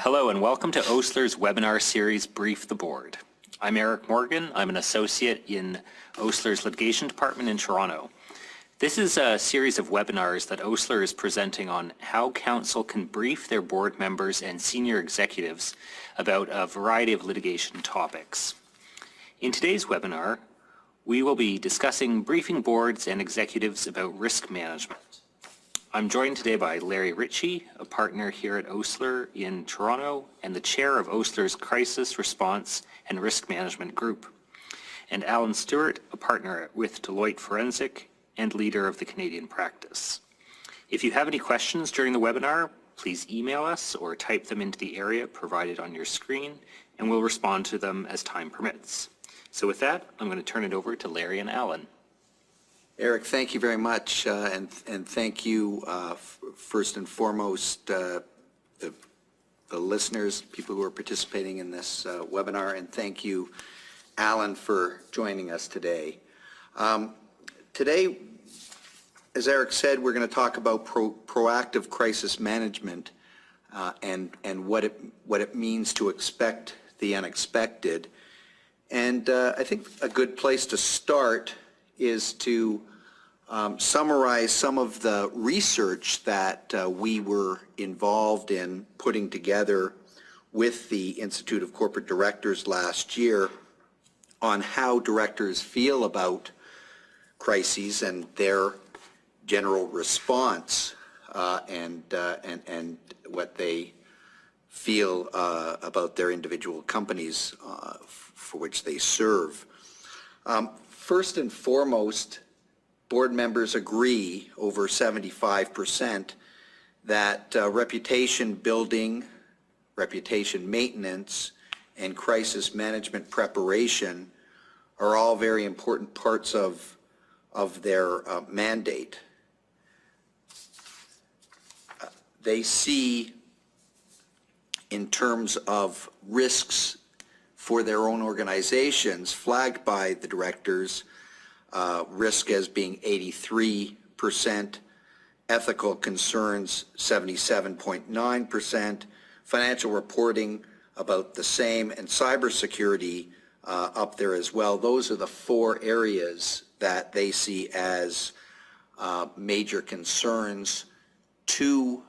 Hello and welcome to Osler's webinar series, Brief the Board. I'm Eric Morgan. I'm an associate in Osler's litigation department in Toronto. This is a series of webinars that Osler is presenting on how counsel can brief their board members and senior executives about a variety of litigation topics. In today's webinar, we will be discussing briefing boards and executives about risk management. I'm joined today by Larry Ritchie, a partner here at Osler in Toronto and the chair of Osler's Crisis Response and Risk Management Group, and Alan Stewart, a partner with Deloitte Forensic and leader of the Canadian practice. If you have any questions during the webinar, please email us or type them into the area provided on your screen, and we'll respond to them as time permits. So with that, I'm going to turn it over to Larry and Alan. Eric, thank you very much, and thank you first and foremost the listeners, people who are participating in this webinar, and thank you, Alan, for joining us today. Today, as Eric said, we're going to talk about proactive crisis management and what it means to expect the unexpected. And I think a good place to start is to summarize some of the research that we were involved in putting together with the Institute of Corporate Directors last year on how directors feel about crises and their general response and what they feel about their individual companies for which they serve. First and foremost, board members agree, over 75%, that reputation building, reputation maintenance, and crisis management preparation are all very important parts of their mandate. They see, in terms of risks for their own organizations flagged by the directors, risk as being 83%, ethical concerns 77.9%, financial reporting about the same, and cybersecurity up there as well. Those are the four areas that they see as major concerns to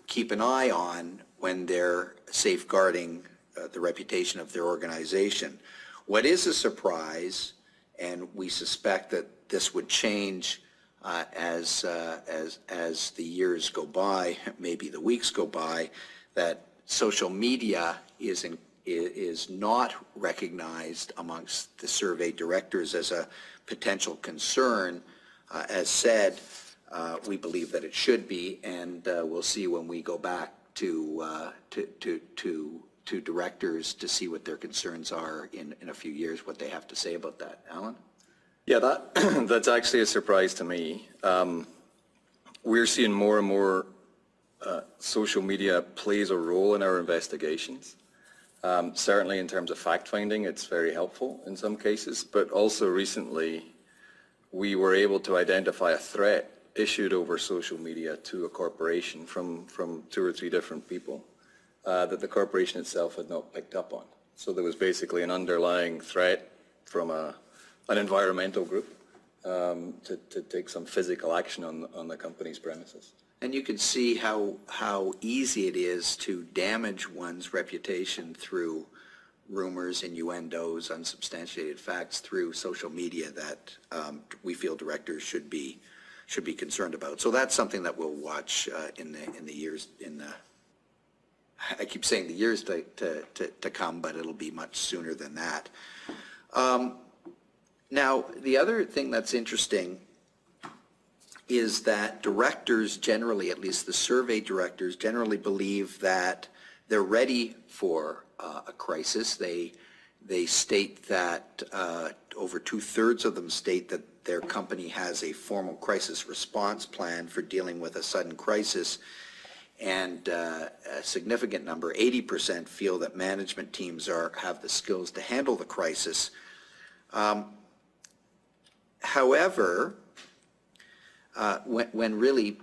keep an eye on when they're safeguarding the reputation of their organization. What is a surprise, and we suspect that this would change as the years go by, maybe the weeks go by, that social media is not recognized amongst the surveyed directors as a potential concern. As said, we believe that it should be, and we'll see when we go back to directors to see what their concerns are in a few years, what they have to say about that. Alan? Yeah, that's actually a surprise to me. We're seeing more and more social media plays a role in our investigations. Certainly in terms of fact-finding, it's very helpful in some cases, but also recently we were able to identify a threat issued over social media to a corporation from 2 or 3 different people that the corporation itself had not picked up on. So there was basically an underlying threat from an environmental group to take some physical action on the company's premises. And you can see how easy it is to damage one's reputation through rumors, innuendos, unsubstantiated facts through social media that we feel directors should be concerned about. So that's something that we'll watch in the years, I keep saying the years to come, but it'll be much sooner than that. Now, the other thing that's interesting is that directors generally, at least the survey directors, generally believe that they're ready for a crisis. They state that over 2/3 of them state that their company has a formal crisis response plan for dealing with a sudden crisis, and a significant number, 80%, feel that management teams have the skills to handle the crisis. However, when really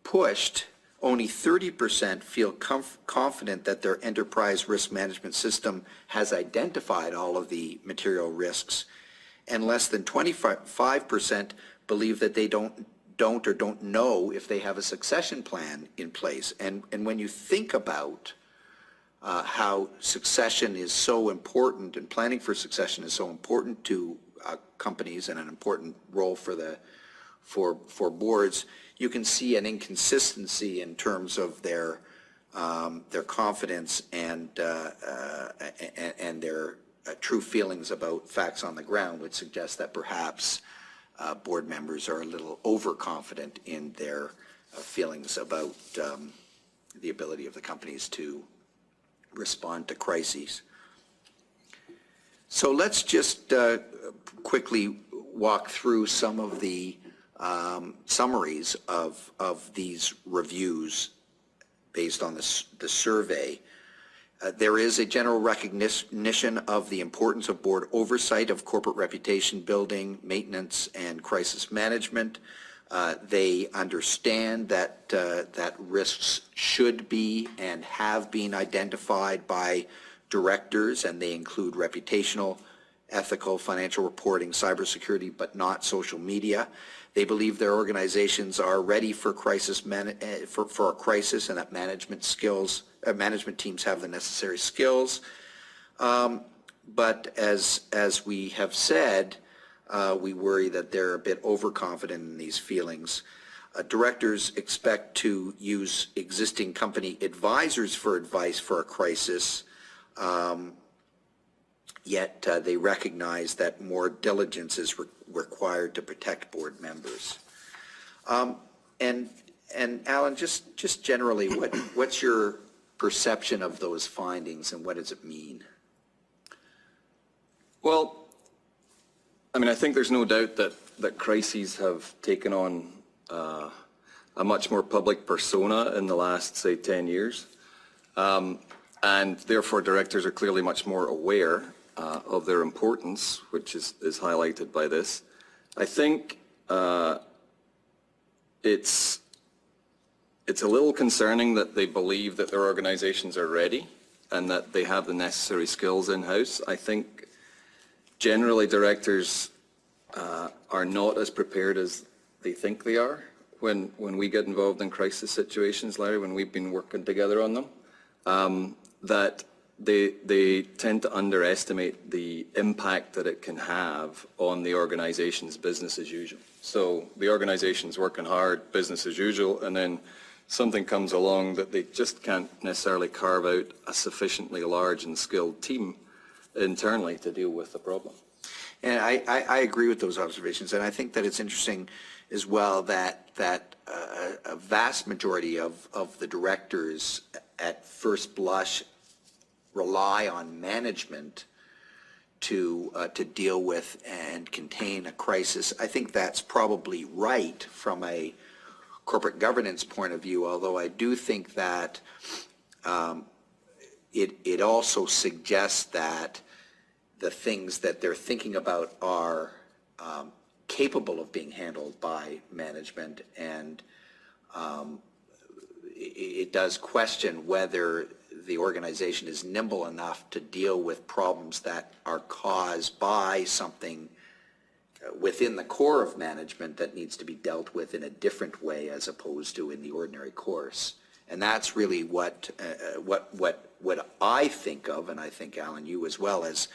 pushed, Only 30% feel confident that their enterprise risk management system has identified all of the material risks, and less than 25% believe that they don't know if they have a succession plan in place. And when you think about how succession is so important and planning for succession is so important to companies and an important role for boards, you can see an inconsistency in terms of their confidence and their true feelings about facts on the ground, would suggest that perhaps board members are a little overconfident in their feelings about the ability of the companies to respond to crises. So let's just quickly walk through some of the summaries of these reviews based on the survey. There is a general recognition of the importance of board oversight of corporate reputation building, maintenance, and crisis management. They understand that risks should be and have been identified by directors, and they include reputational, ethical, financial reporting, cybersecurity, but not social media. They believe their organizations are ready for for a crisis, and that management teams have the necessary skills. But as we have said, we worry that they're a bit overconfident in these feelings. Directors expect to use existing company advisors for advice for a crisis, yet they recognize that more diligence is required to protect board members. And Alan, just generally, what's your perception of those findings, and what does it mean? Well, I mean, I think there's no doubt that crises have taken on a much more public persona in the last, say, 10 years. And therefore, directors are clearly much more aware of their importance, which is highlighted by this. I think it's a little concerning that they believe that their organizations are ready and that they have the necessary skills in-house. I think generally directors are not as prepared as they think they are when we get involved in crisis situations, Larry, when we've been working together on them, that they tend to underestimate the impact that it can have on the organization's business as usual. So the organization's working hard, business as usual, and then something comes along that they just can't necessarily carve out a sufficiently large and skilled team internally to deal with the problem. And I agree with those observations, and I think that it's interesting as well that a vast majority of the directors at first blush rely on management to deal with and contain a crisis. I think that's probably right from a corporate governance point of view, although I do think that it also suggests that the things that they're thinking about are capable of being handled by management, and it does question whether the organization is nimble enough to deal with problems that are caused by something within the core of management that needs to be dealt with in a different way as opposed to in the ordinary course. And that's really what I think of, and I think, Alan, you as well, as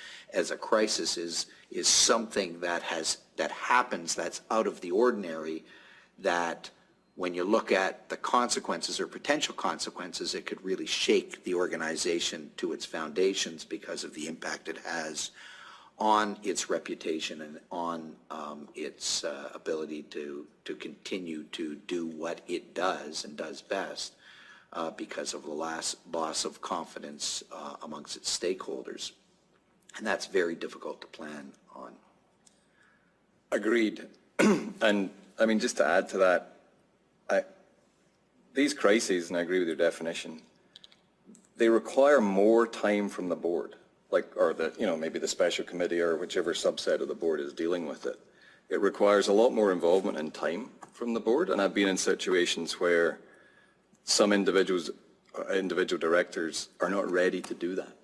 a crisis is something that happens that's out of the ordinary, that when you look at the consequences or potential consequences, it could really shake the organization to its foundations because of the impact it has on its reputation and on its ability to continue to do what it does and does best because of the loss of confidence amongst its stakeholders. And that's very difficult to plan on. Agreed. And I mean, just to add to that, these crises, and I agree with your definition, they require more time from the board, maybe the special committee or whichever subset of the board is dealing with it. It requires a lot more involvement and time from the board, and I've been in situations where some individual directors are not ready to do that.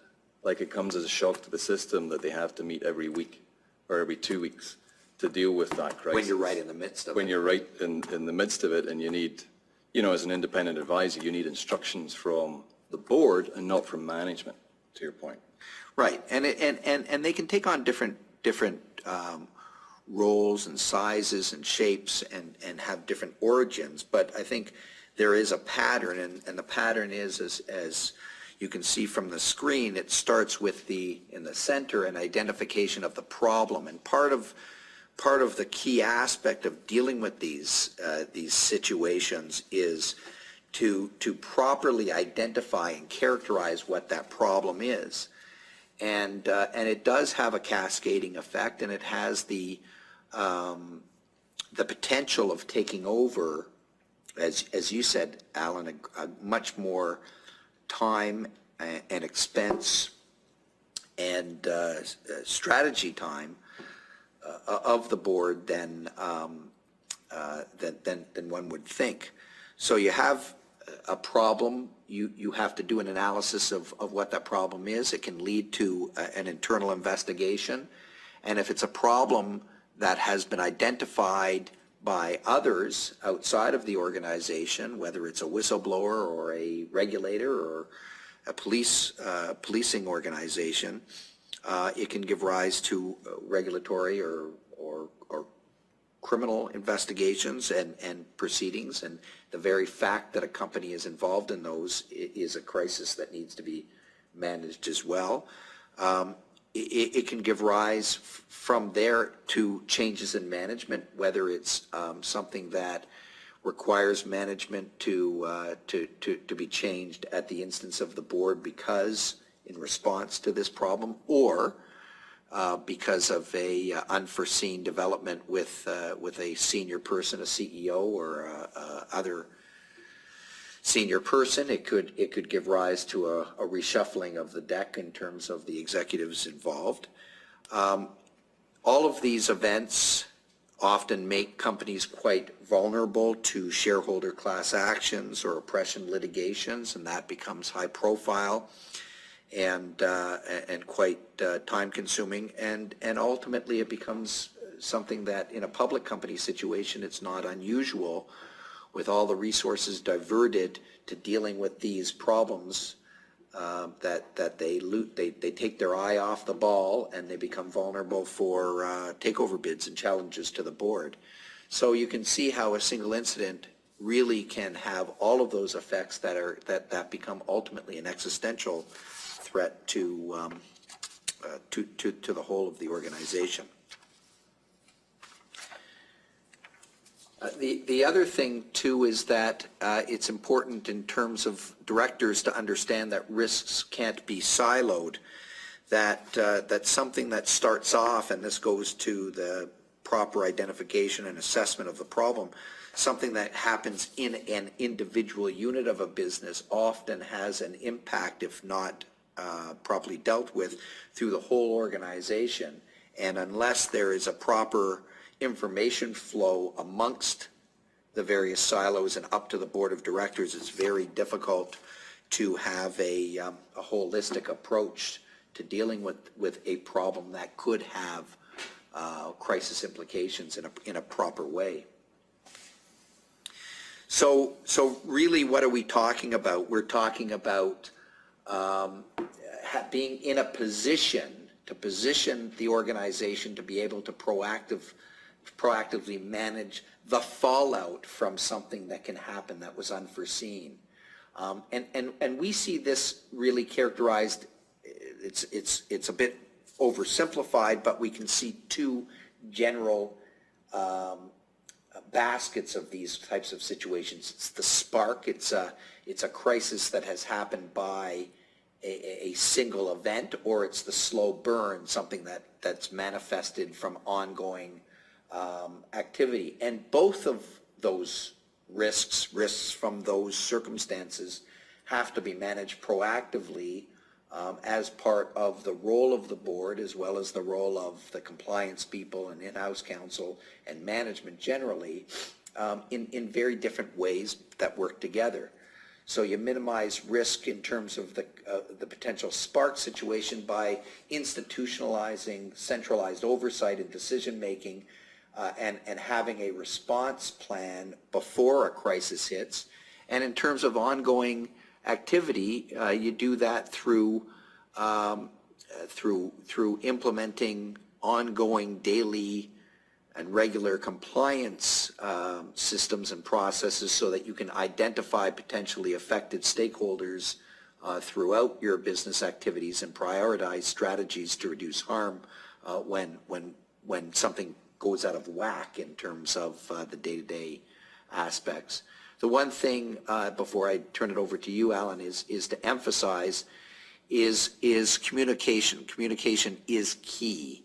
Like, it comes as a shock to the system that they have to meet every week or every 2 weeks to deal with that crisis. When you're right in the midst of it. When you're right in the midst of it, and you need, you know, as an independent advisor, you need instructions from the board and not from management, to your point. Right, and they can take on different roles and sizes and shapes and have different origins, but I think there is a pattern, and the pattern is, as you can see from the screen, it starts with in the center, an identification of the problem, and part of the key aspect of dealing with these situations is to properly identify and characterize what that problem is. And it does have a cascading effect, and it has the potential of taking over, as you said, Alan, a much more time and expense and strategy time of the board than one would think. So you have a problem, you have to do an analysis of what that problem is. It can lead to an internal investigation. And if it's a problem that has been identified by others outside of the organization, whether it's a whistleblower or a regulator or a policing organization, it can give rise to regulatory or criminal investigations and proceedings, and the very fact that a company is involved in those is a crisis that needs to be managed as well. It can give rise from there to changes in management, whether it's something that requires management to be changed at the instance of the board because in response to this problem, or because of a unforeseen development with a senior person, a CEO or other senior person. It could give rise to a reshuffling of the deck in terms of the executives involved. All of these events often make companies quite vulnerable to shareholder class actions or oppression litigations, and that becomes high profile and quite time-consuming, and ultimately it becomes something that in a public company situation it's not unusual, with all the resources diverted to dealing with these problems, that they take their eye off the ball and they become vulnerable for takeover bids and challenges to the board. So you can see how a single incident really can have all of those effects that become ultimately an existential threat to the whole of the organization. The other thing too is that it's important in terms of directors to understand that risks can't be siloed, that something that starts off, and this goes to the proper identification and assessment of the problem, something that happens in an individual unit of a business often has an impact, if not properly dealt with, through the whole organization. And unless there is a proper information flow amongst the various silos and up to the board of directors, it's very difficult to have a holistic approach to dealing with a problem that could have crisis implications in a proper way. So really, what are we talking about? We're talking about being in a position to position the organization to be able to proactively manage the fallout from something that can happen that was unforeseen. And we see this really characterized, it's a bit oversimplified, but we can see two general baskets of these types of situations. It's the spark, it's a crisis that has happened by a single event, or it's the slow burn, something that's manifested from ongoing activity. And both of those risks from those circumstances have to be managed proactively as part of the role of the board, as well as the role of the compliance people and in-house counsel and management generally, in very different ways that work together. So you minimize risk in terms of the potential spark situation by institutionalizing centralized oversight and decision-making and having a response plan before a crisis hits. And in terms of ongoing activity, you do that through implementing ongoing daily and regular compliance systems and processes so that you can identify potentially affected stakeholders throughout your business activities and prioritize strategies to reduce harm when something goes out of whack in terms of the day-to-day aspects. The one thing, before I turn it over to you, Alan, is to emphasize is communication. Communication is key,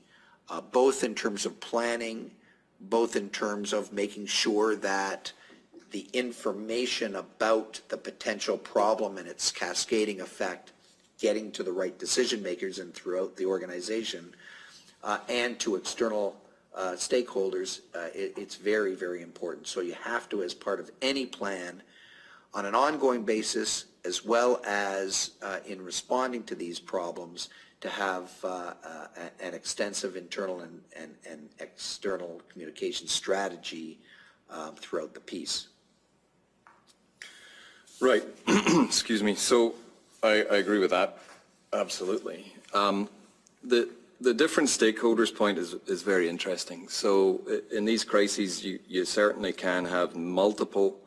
both in terms of planning, both in terms of making sure that the information about the potential problem and its cascading effect getting to the right decision makers and throughout the organization and to external stakeholders, it's very, very important. So you have to, as part of any plan, on an ongoing basis, as well as in responding to these problems, to have an extensive internal and external communication strategy throughout the piece. Right. Excuse me. So I agree with that. Absolutely. The different stakeholders point is very interesting. So in these crises, you certainly can have multiple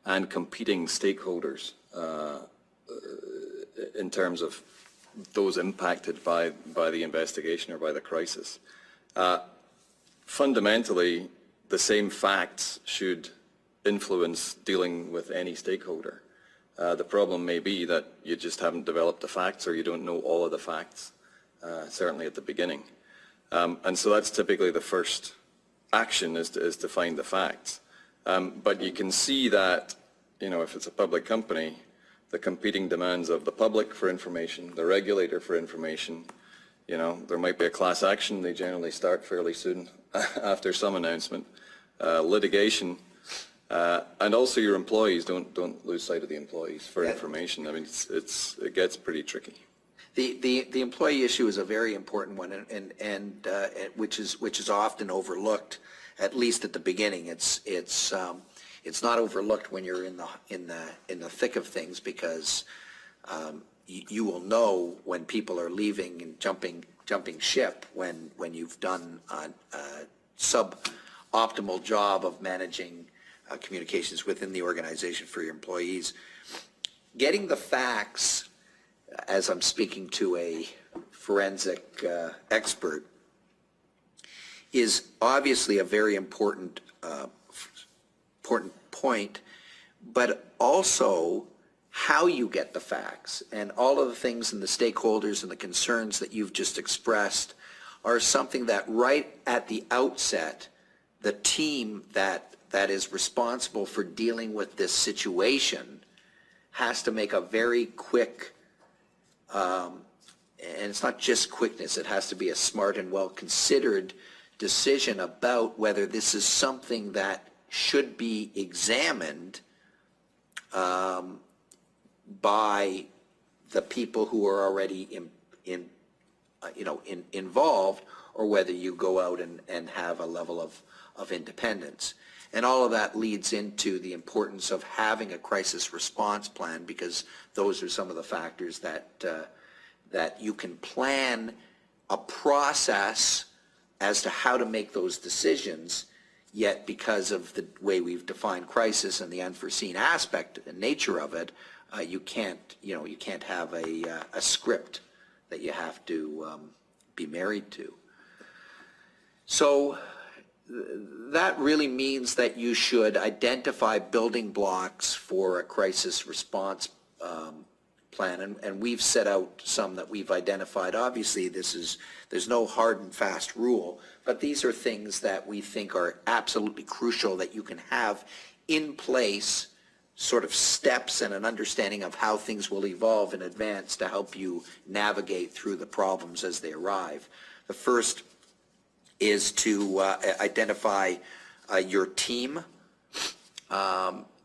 and competing stakeholders in terms of those impacted by the investigation or by the crisis. Fundamentally, the same facts should influence dealing with any stakeholder. The problem may be that you just haven't developed the facts or you don't know all of the facts, certainly at the beginning. And so that's typically the first action is to find the facts. But you can see that, if it's a public company, the competing demands of the public for information, the regulator for information, there might be a class action. They generally start fairly soon after some announcement, litigation, and also your employees. Don't lose sight of the employees for information. I mean, it gets pretty tricky. The employee issue is a very important one, and which is often overlooked, at least at the beginning. It's not overlooked when you're in the thick of things, because you will know when people are leaving and jumping ship when you've done a suboptimal job of managing communications within the organization for your employees. Getting the facts, as I'm speaking to a forensic expert, is obviously a very important point, but also how you get the facts and all of the things and the stakeholders and the concerns that you've just expressed are something that right at the outset, the team that is responsible for dealing with this situation has to make a very quick, and it's not just quickness, it has to be a smart and well-considered decision about whether this is something that should be examined by the people who are already involved, or whether you go out and have a level of independence. And all of that leads into the importance of having a crisis response plan, because those are some of the factors that you can plan a process as to how to make those decisions, yet because of the way we've defined crisis and the unforeseen aspect and nature of it, you can't have a script that you have to be married to. So that really means that you should identify building blocks for a crisis response plan, and we've set out some that we've identified. Obviously, there's no hard and fast rule, but these are things that we think are absolutely crucial that you can have in place, sort of steps and an understanding of how things will evolve in advance to help you navigate through the problems as they arrive. The first is to identify your team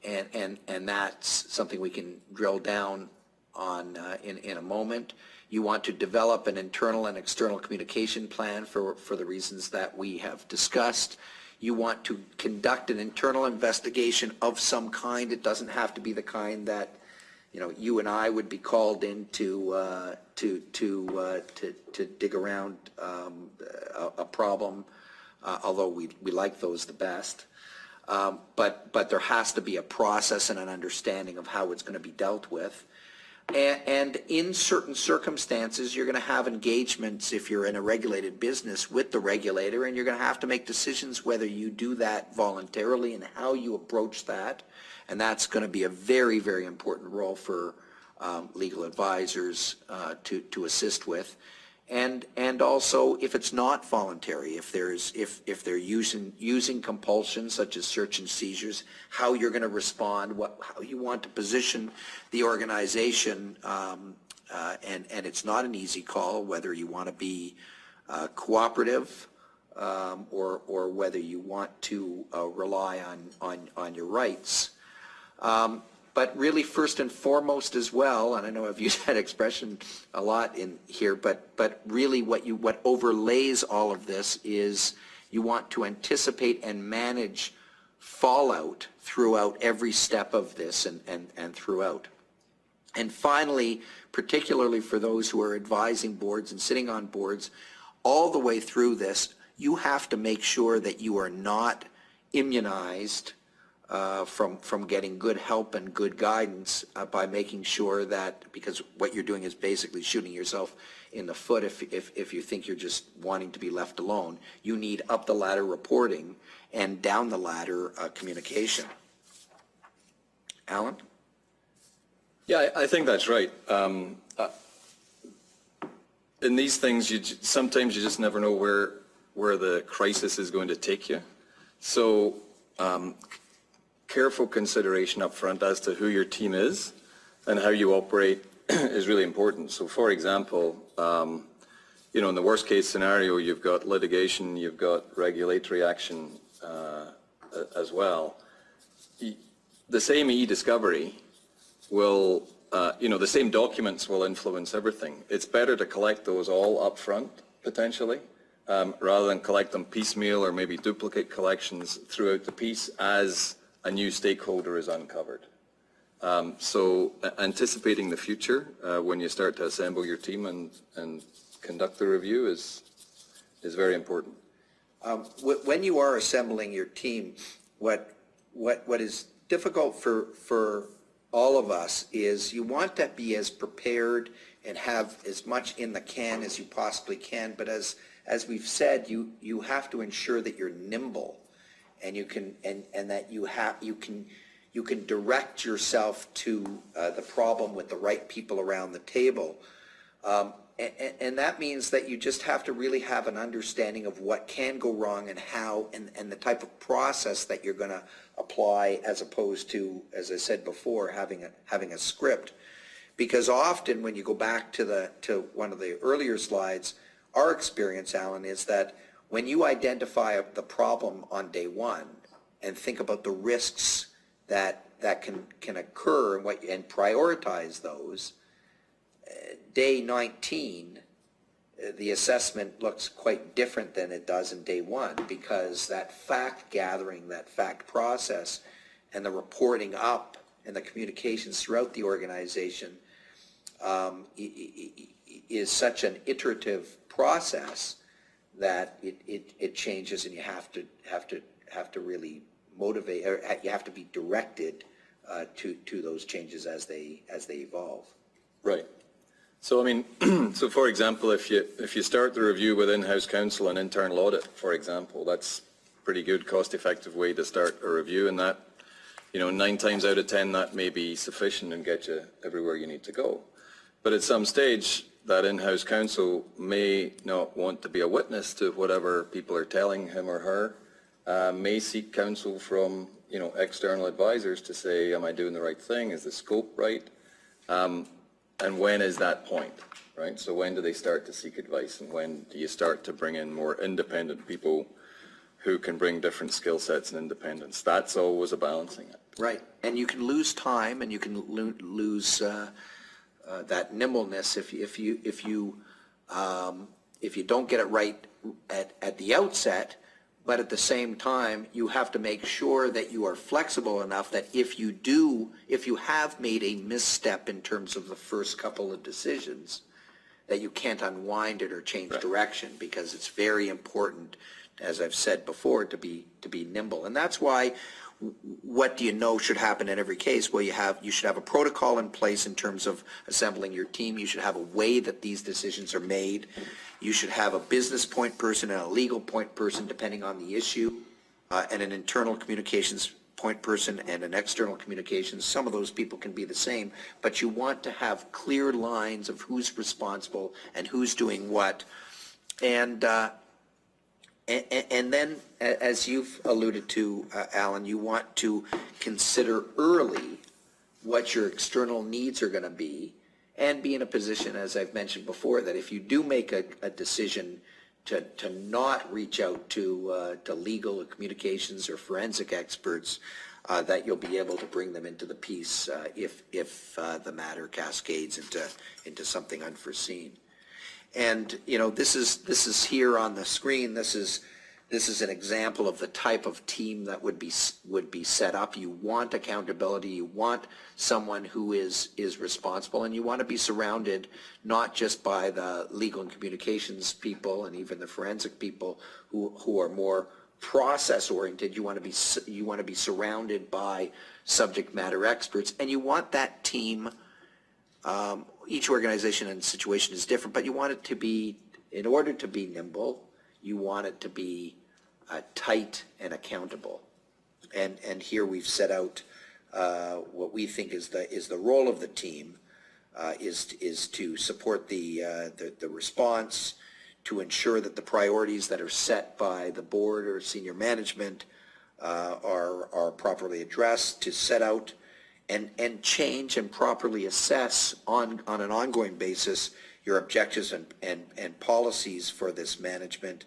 and that's something we can drill down on in a moment. You want to develop an internal and external communication plan for the reasons that we have discussed. You want to conduct an internal investigation of some kind. It doesn't have to be the kind that, you know, you and I would be called in to dig around a problem, although we like those the best. But there has to be a process and an understanding of how it's going to be dealt with. And in certain circumstances, you're going to have engagements, if you're in a regulated business, with the regulator, and you're going to have to make decisions whether you do that voluntarily and how you approach that. And that's going to be a very, very important role for legal advisors to assist with. And also, if it's not voluntary, if they're using compulsion such as search and seizures, how you're going to respond, how you want to position the organization, and it's not an easy call whether you want to be cooperative or whether you want to rely on your rights. But really, first and foremost as well, and I know I've used that expression a lot in here, but really what overlays all of this is you want to anticipate and manage fallout throughout every step of this and throughout. And finally, particularly for those who are advising boards and sitting on boards, all the way through this, you have to make sure that you are not immunized from getting good help and good guidance by making sure that, because what you're doing is basically shooting yourself in the foot if you think you're just wanting to be left alone. You need up the ladder reporting and down the ladder communication. Alan? Yeah, I think that's right. In these things, sometimes you just never know where the crisis is going to take you. So careful consideration up front as to who your team is and how you operate is really important. So for example, you know, in the worst case scenario, you've got litigation, you've got regulatory action as well. The same e-discovery will, you know, the same documents will influence everything. It's better to collect those all up front, potentially, rather than collect them piecemeal or maybe duplicate collections throughout the piece as a new stakeholder is uncovered. So anticipating the future when you start to assemble your team and conduct the review is very important. When you are assembling your team, what is difficult for all of us is you want to be as prepared and have as much in the can as you possibly can, but as we've said, you have to ensure that you're nimble and you can and that you can direct yourself to the problem with the right people around the table. And that means that you just have to really have an understanding of what can go wrong and how, and the type of process that you're going to apply, as opposed to, as I said before, having a script. Because often when you go back to one of the earlier slides, our experience, Alan, is that when you identify the problem on day one and think about the risks that can occur and prioritize those, day 19, the assessment looks quite different than it does in day one, because that fact gathering, that fact process, and the reporting up and the communications throughout the organization is such an iterative process that it changes, and you have to really motivate, or you have to be directed to those changes as they evolve. Right. So I mean, so for example, if you start the review with in-house counsel and internal audit, for example, that's a pretty good cost-effective way to start a review, and that, you know, 9 times out of 10 that may be sufficient and get you everywhere you need to go. But at some stage, that in-house counsel may not want to be a witness to whatever people are telling him or her, may seek counsel from, you know, external advisors to say, am I doing the right thing? Is the scope right? And when is that point, right? So when do they start to seek advice, and when do you start to bring in more independent people who can bring different skill sets and independence? That's always a balancing act. Right, and you can lose time, and you can lose that nimbleness if you don't get it right at the outset. But at the same time, you have to make sure that you are flexible enough that if you have made a misstep in terms of the first couple of decisions, that you can't unwind it or change direction, because it's very important, as I've said before, to be nimble. And that's why, what do you know should happen in every case? Well, you should have a protocol in place in terms of assembling your team. You should have a way that these decisions are made. You should have a business point person and a legal point person, depending on the issue, and an internal communications point person and an external communications. Some of those people can be the same, but you want to have clear lines of who's responsible and who's doing what. And then, as you've alluded to, Alan, you want to consider early what your external needs are going to be, and be in a position, as I've mentioned before, that if you do make a decision to not reach out to legal or communications or forensic experts, that you'll be able to bring them into the piece if the matter cascades into something unforeseen. And this is here on the screen. This is an example of the type of team that would be set up. You want accountability. You want someone who is responsible, and you want to be surrounded not just by the legal and communications people and even the forensic people who are more process oriented. You want to be surrounded by subject matter experts, and you want that team. Each organization and situation is different, but you want it to be, in order to be nimble, you want it to be tight and accountable. And here we've set out what we think is the role of the team, is to support the response, to ensure that the priorities that are set by the board or senior management are properly addressed, to set out and change and properly assess on an ongoing basis your objectives and policies for this management,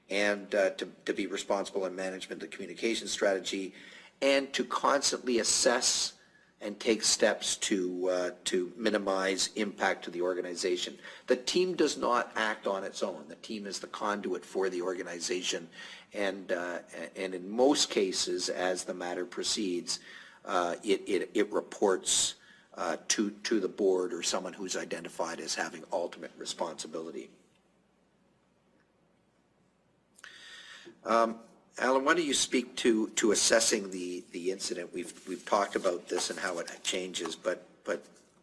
and to be responsible in management of the communication strategy, and to constantly assess and take steps to minimize impact to the organization. The team does not act on its own. The team is the conduit for the organization, and in most cases, as the matter proceeds, it reports to the board or someone who's identified as having ultimate responsibility. Alan, why don't you speak to assessing the incident? We've talked about this and how it changes, but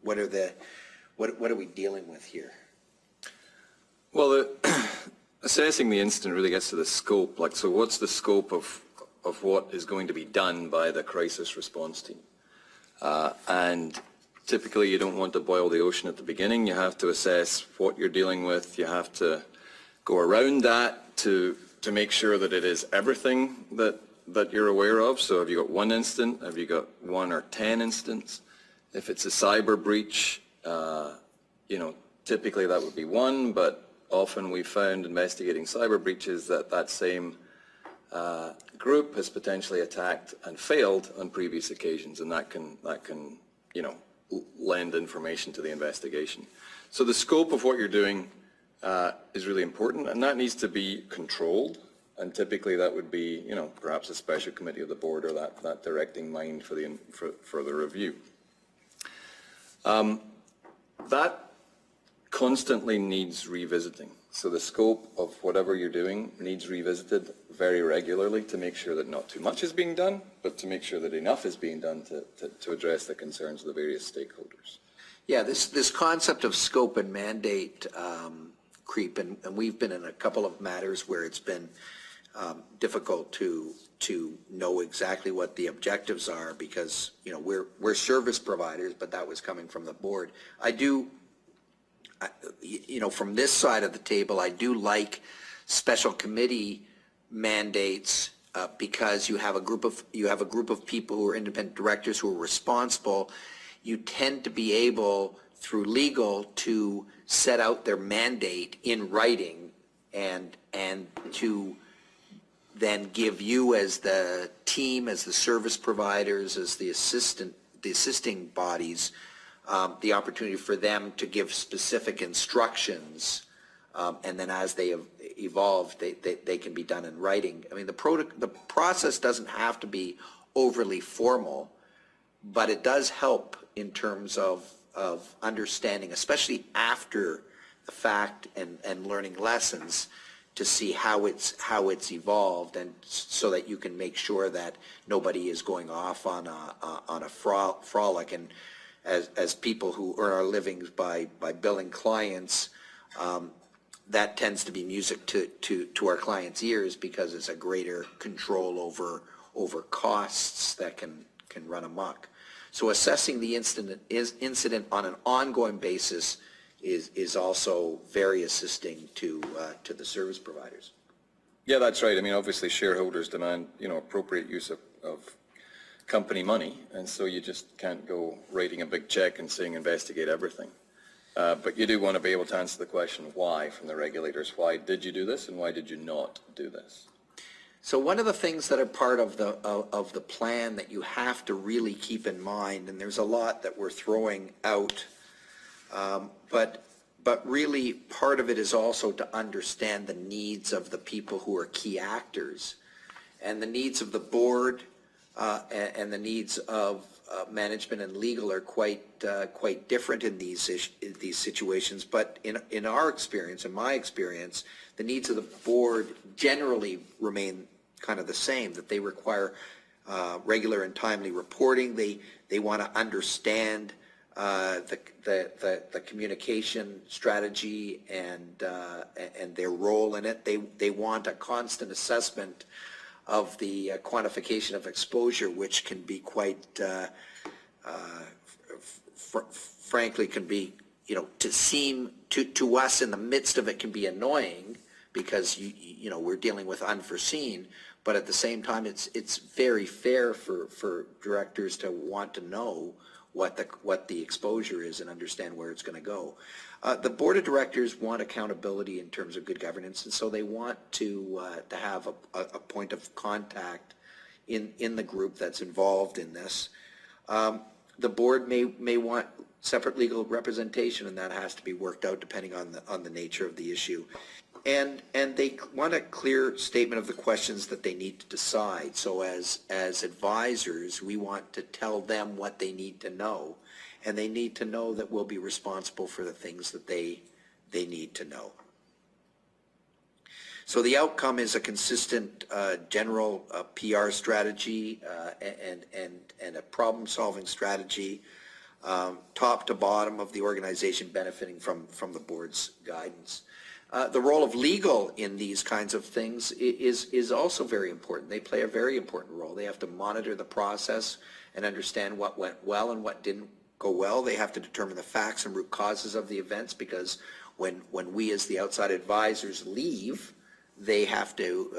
what are we dealing with here? Well, assessing the incident really gets to the scope. So what's the scope of what is going to be done by the crisis response team? And typically you don't want to boil the ocean at the beginning. You have to assess what you're dealing with. You have to go around that to make sure that it is everything that you're aware of. So have you got one incident? Have you got 1 or 10 incidents? If it's a cyber breach, typically that would be one, but often we found investigating cyber breaches that same group has potentially attacked and failed on previous occasions, and that can lend information to the investigation. So the scope of what you're doing is really important, and that needs to be controlled, and typically that would be perhaps a special committee of the board or that directing mind for the review. That constantly needs revisiting. So the scope of whatever you're doing needs revisited very regularly to make sure that not too much is being done, but to make sure that enough is being done to address the concerns of the various stakeholders. Yeah, this concept of scope and mandate creep, and we've been in a couple of matters where it's been difficult to know exactly what the objectives are, because we're service providers, but that was coming from the board. From this side of the table, I do like special committee mandates because you have a group of people who are independent directors who are responsible. You tend to be able, through legal, to set out their mandate in writing and to then give you as the team, as the service providers, as the assisting bodies, the opportunity for them to give specific instructions, and then as they evolve, they can be done in writing. I mean, the process doesn't have to be overly formal, but it does help in terms of understanding, especially after the fact and learning lessons, to see how it's evolved, and so that you can make sure that nobody is going off on a frolic. And as people who earn our livings by billing clients, that tends to be music to our clients' ears, because it's a greater control over costs that can run amok. So assessing the incident on an ongoing basis is also very assisting to the service providers. Yeah, that's right. I mean, obviously shareholders demand, appropriate use of company money, and so you just can't go writing a big check and saying investigate everything. But you do want to be able to answer the question why from the regulators. Why did you do this, and why did you not do this? So one of the things that are part of the plan that you have to really keep in mind, and there's a lot that we're throwing out, but really part of it is also to understand the needs of the people who are key actors, and the needs of the board and the needs of management and legal are quite different in these situations. But in our experience, in my experience, the needs of the board generally remain kind of the same, that they require regular and timely reporting. They want to understand the communication strategy and their role in it. They want a constant assessment of the quantification of exposure, which can be quite, frankly, can be, to seem to us in the midst of it can be annoying, because we're dealing with unforeseen. But at the same time, it's very fair for directors to want to know what the exposure is and understand where it's going to go. The board of directors want accountability in terms of good governance, and so they want to have a point of contact in the group that's involved in this. The board may want separate legal representation, and that has to be worked out depending on the nature of the issue. And they want a clear statement of the questions that they need to decide. So as advisors, we want to tell them what they need to know, and they need to know that we'll be responsible for the things that they need to know. So the outcome is a consistent general PR strategy and a problem-solving strategy, top to bottom of the organization, benefiting from the board's guidance. The role of legal in these kinds of things is also very important. They play a very important role. They have to monitor the process and understand what went well and what didn't go well. They have to determine the facts and root causes of the events, because when we as the outside advisors leave, they have to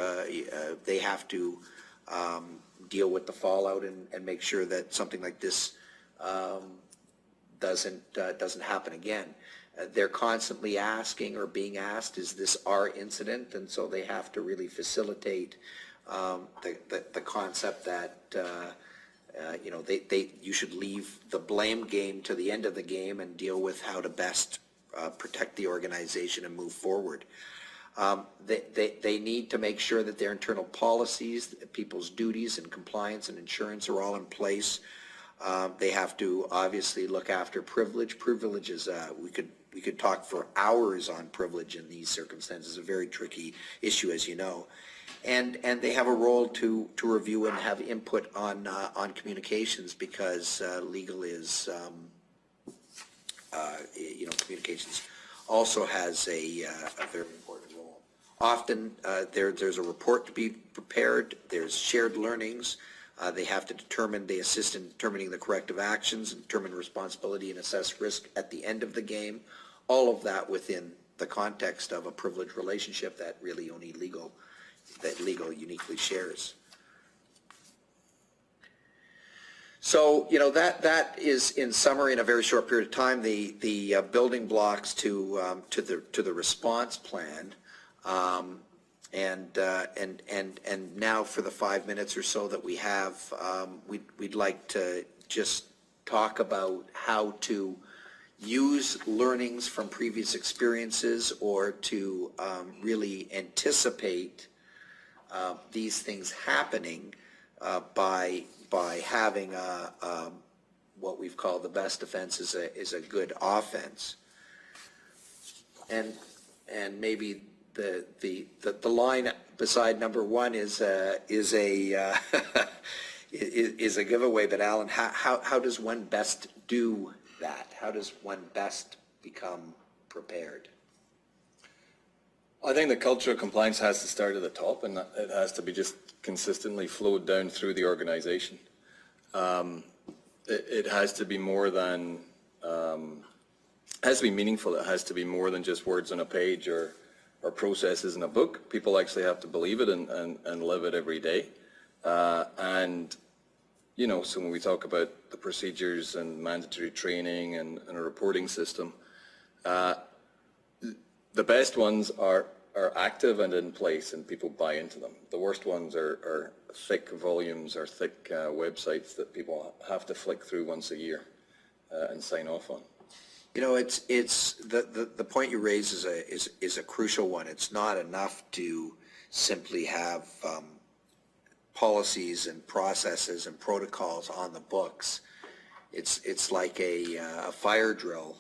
deal with the fallout and make sure that something like this doesn't happen again. They're constantly asking or being asked, is this our incident? And so they have to really facilitate the concept that you should leave the blame game to the end of the game and deal with how to best protect the organization and move forward. They need to make sure that their internal policies, people's duties and compliance and insurance are all in place. They have to obviously look after privilege. Privilege is, we could talk for hours on privilege in these circumstances, a very tricky issue, as you know. And they have a role to review and have input on communications, because legal is, communications also has a very important role. Often there's a report to be prepared, there's shared learnings. They have to they assist in determining the corrective actions, and determine responsibility and assess risk at the end of the game. All of that within the context of a privileged relationship that really only legal uniquely shares. So, that is, in summary, in a very short period of time, the building blocks to the response plan. And now for the 5 minutes or so that we have, we'd like to just talk about how to use learnings from previous experiences, or to really anticipate these things happening by having what we've called the best defense is a good offense. And maybe the line beside number one is a is a giveaway. But Alan, how does one best do that? How does one best become prepared? I think the culture of compliance has to start at the top, and it has to be just consistently flowed down through the organization. It has to be more than, it has to be meaningful. It has to be more than just words on a page or processes in a book. People actually have to believe it and live it every day. And, you know, so when we talk about the procedures and mandatory training and a reporting system, the best ones are active and in place, and people buy into them. The worst ones are thick volumes or thick websites that people have to flick through once a year and sign off on. You know, it's the point you raise is a crucial one. It's not enough to simply have policies and processes and protocols on the books. It's like a fire drill.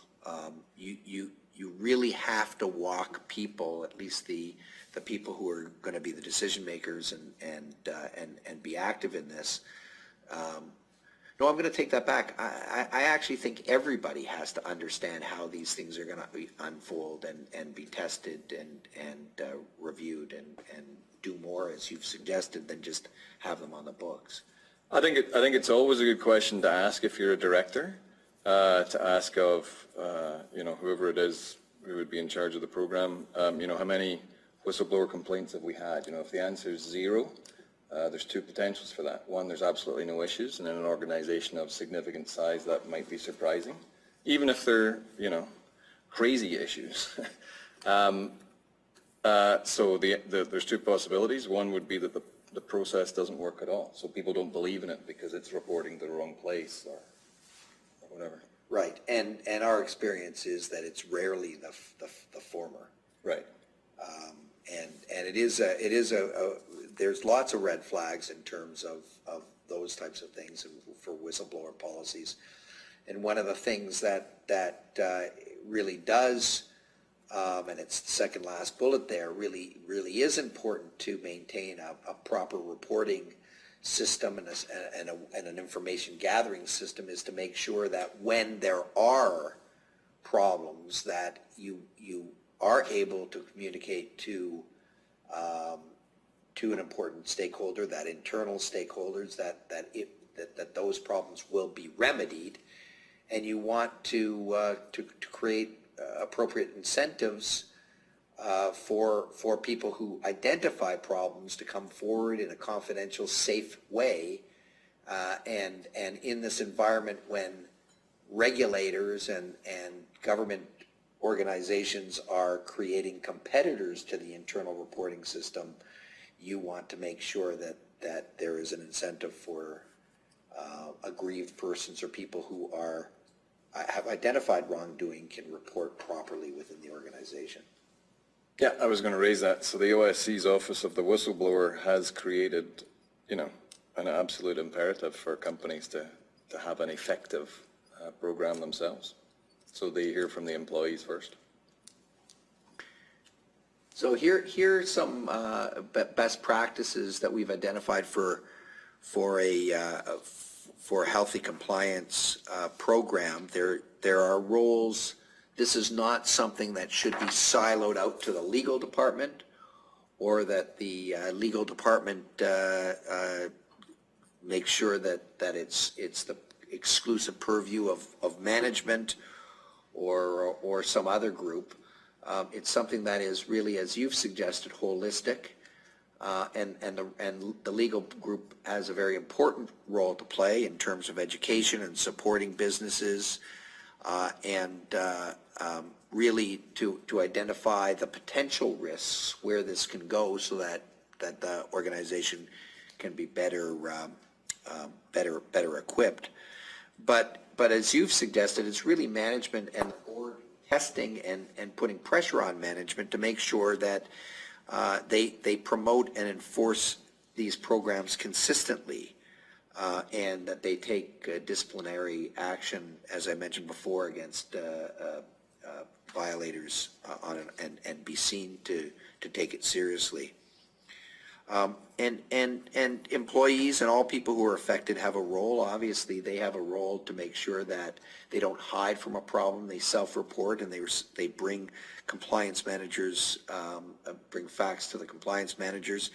You really have to walk people, at least the people who are going to be the decision makers and be active in this. No, I'm going to take that back. I actually think everybody has to understand how these things are going to unfold and be tested and reviewed and do more, as you've suggested, than just have them on the books. I think it's always a good question to ask if you're a director, to ask of you know, whoever it is who would be in charge of the program, you know, how many whistleblower complaints have we had? You know, if the answer is 0, there's 2 potentials for that. One, there's absolutely no issues, and in an organization of significant size, that might be surprising, even if they're, you know, crazy issues. So there's 2 possibilities. One would be that the process doesn't work at all, so people don't believe in it because it's reporting to the wrong place or whatever. Right, and our experience is that it's rarely the former. Right. And it is there's lots of red flags in terms of those types of things for whistleblower policies. And one of the things that really does, and it's the second last bullet there, really is important to maintain a proper reporting system and an information gathering system, is to make sure that when there are problems, that you are able to communicate to an important stakeholder, that internal stakeholders, that those problems will be remedied, and you want to create appropriate incentives for people who identify problems to come forward in a confidential, safe way, and in this environment when regulators and government organizations are creating competitors to the internal reporting system, you want to make sure that there is an incentive for aggrieved persons or people who have identified wrongdoing can report properly within the organization. Yeah, I was going to raise that. So the OSC's Office of the Whistleblower has created, you know, an absolute imperative for companies to have an effective program themselves. So they hear from the employees first. So here's some best practices that we've identified for a healthy compliance program. There are roles. This is not something that should be siloed out to the legal department, or that the legal department makes sure that it's the exclusive purview of management or some other group. It's something that is really, as you've suggested, holistic, and the legal group has a very important role to play in terms of education and supporting businesses really to identify the potential risks where this can go so that the organization can be better equipped. But as you've suggested, it's really management and the board testing and putting pressure on management to make sure that they promote and enforce these programs consistently, and that they take disciplinary action, as I mentioned before, against violators and be seen to take it seriously. And employees and all people who are affected have a role. Obviously, they have a role to make sure that they don't hide from a problem. They self-report and they bring compliance managers, bring facts to the compliance managers.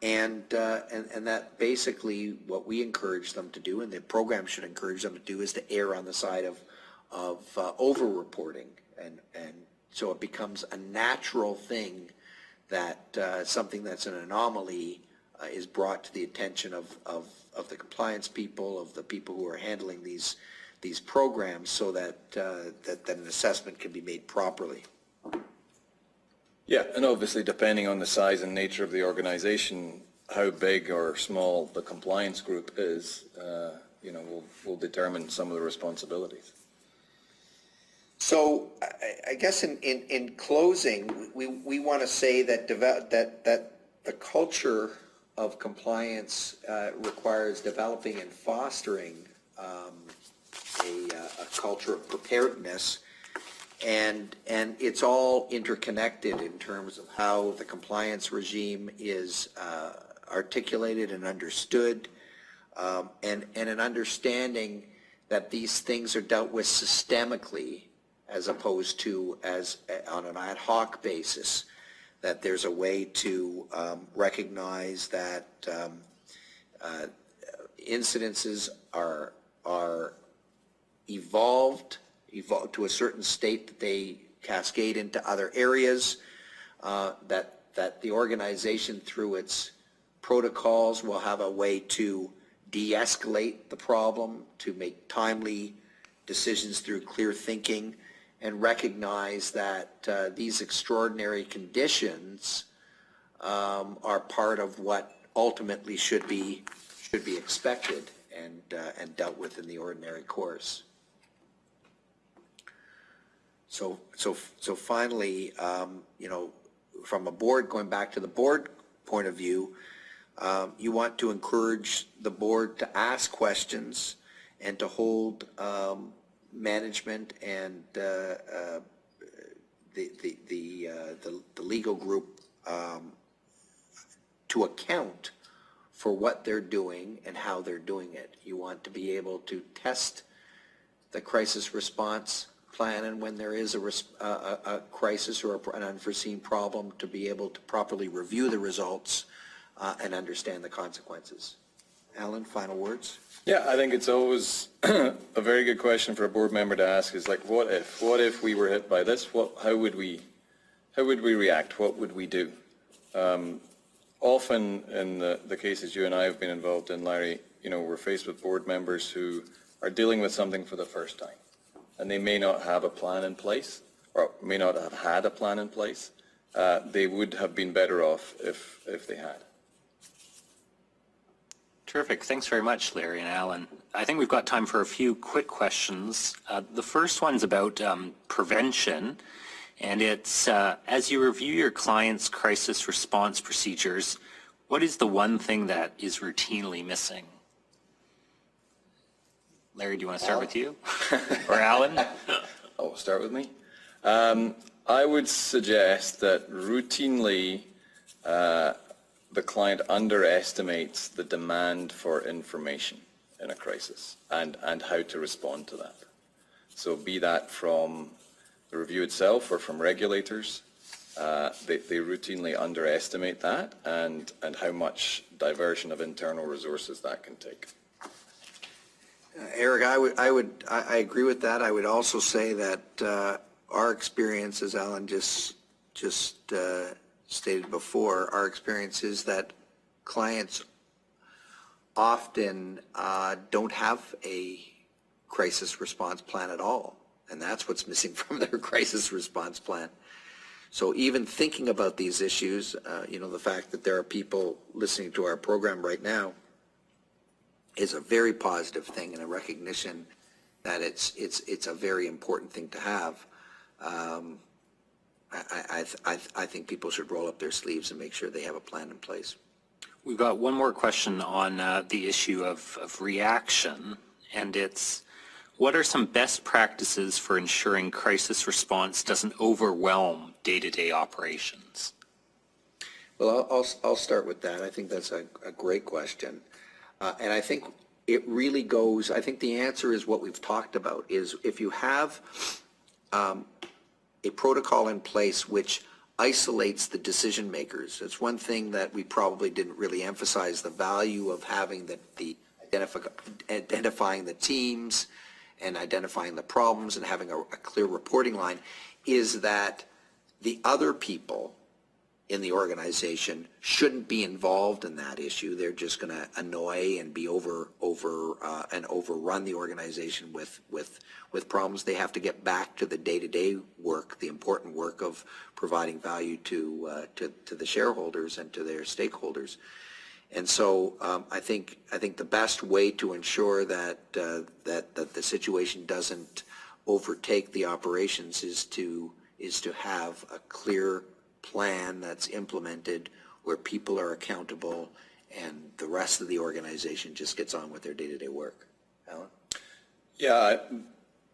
And that basically what we encourage them to do, and the program should encourage them to do, is to err on the side of over-reporting. And so it becomes a natural thing that something that's an anomaly is brought to the attention of the compliance people, of the people who are handling these programs, so that an assessment can be made properly. Yeah, and obviously depending on the size and nature of the organization, how big or small the compliance group is, will determine some of the responsibilities. So I guess in closing, we want to say that the culture of compliance requires developing and fostering a culture of preparedness, and it's all interconnected in terms of how the compliance regime is articulated and understood, and an understanding that these things are dealt with systemically as opposed to as on an ad hoc basis, that there's a way to recognize that incidences are evolved to a certain state, that they cascade into other areas, that the organization through its protocols will have a way to de-escalate the problem, to make timely decisions through clear thinking, and recognize that these extraordinary conditions are part of what ultimately should be expected and dealt with in the ordinary course. So finally, from a board, going back to the board point of view, you want to encourage the board to ask questions and to hold management and the legal group to account for what they're doing and how they're doing it. You want to be able to test the crisis response plan, and when there is a crisis or an unforeseen problem, to be able to properly review the results and understand the consequences. Alan, final words? Yeah, I think it's always a very good question for a board member to ask is like, what if we were hit by this? How would we react? What would we do? Often in the cases you and I have been involved in, Larry, we're faced with board members who are dealing with something for the first time, and they may not have a plan in place, or may not have had a plan in place. They would have been better off if they had. Terrific. Thanks very much, Larry and Alan. I think we've got time for a few quick questions. The first one's about prevention, and it's as you review your clients' crisis response procedures, what is the one thing that is routinely missing? Larry, do you want to start with you? Or Alan? Oh, start with me. I would suggest that routinely the client underestimates the demand for information in a crisis and how to respond to that. So be that from the review itself or from regulators, they routinely underestimate that and how much diversion of internal resources that can take. Eric, I agree with that. I would also say that our experience, as Alan just stated before, our experience is that clients often don't have a crisis response plan at all. and that's what's missing from their crisis response plan. So even thinking about these issues, the fact that there are people listening to our program right now is a very positive thing and a recognition that it's a very important thing to have. I think people should roll up their sleeves and make sure they have a plan in place. We've got one more question on the issue of reaction, and it's, what are some best practices for ensuring crisis response doesn't overwhelm day-to-day operations? Well, I'll start with that. I think that's a great question. And I think it really goes, I think the answer is what we've talked about, is if you have a protocol in place which isolates the decision makers. It's one thing that we probably didn't really emphasize, the value of having identifying the teams and identifying the problems and having a clear reporting line, is that the other people in the organization shouldn't be involved in that issue. They're just going to annoy and be overrun the organization with problems. They have to get back to the day-to-day work, the important work of providing value to the shareholders and to their stakeholders. And so I think the best way to ensure that the situation doesn't overtake the operations is to have a clear plan that's implemented where people are accountable and the rest of the organization just gets on with their day-to-day work. Alan? Yeah,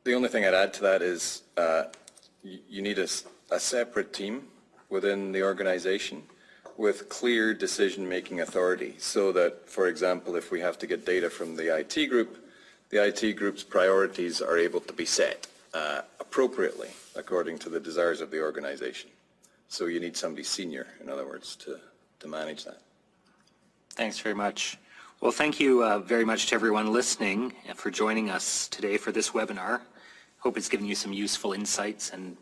the only thing I'd add to that is you need a separate team within the organization with clear decision-making authority, so that, for example, if we have to get data from the IT group, the IT group's priorities are able to be set appropriately according to the desires of the organization. So you need somebody senior, in other words, to manage that. Thanks very much. Well, thank you very much to everyone listening and for joining us today for this webinar. Hope it's given you some useful insights and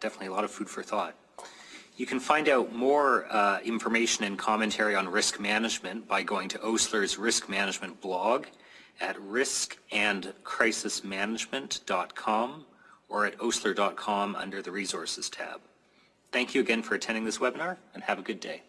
definitely a lot of food for thought. You can find out more information and commentary on risk management by going to Osler's risk management blog at riskandcrisismanagement.com or at osler.com under the resources tab. Thank you again for attending this webinar, and have a good day.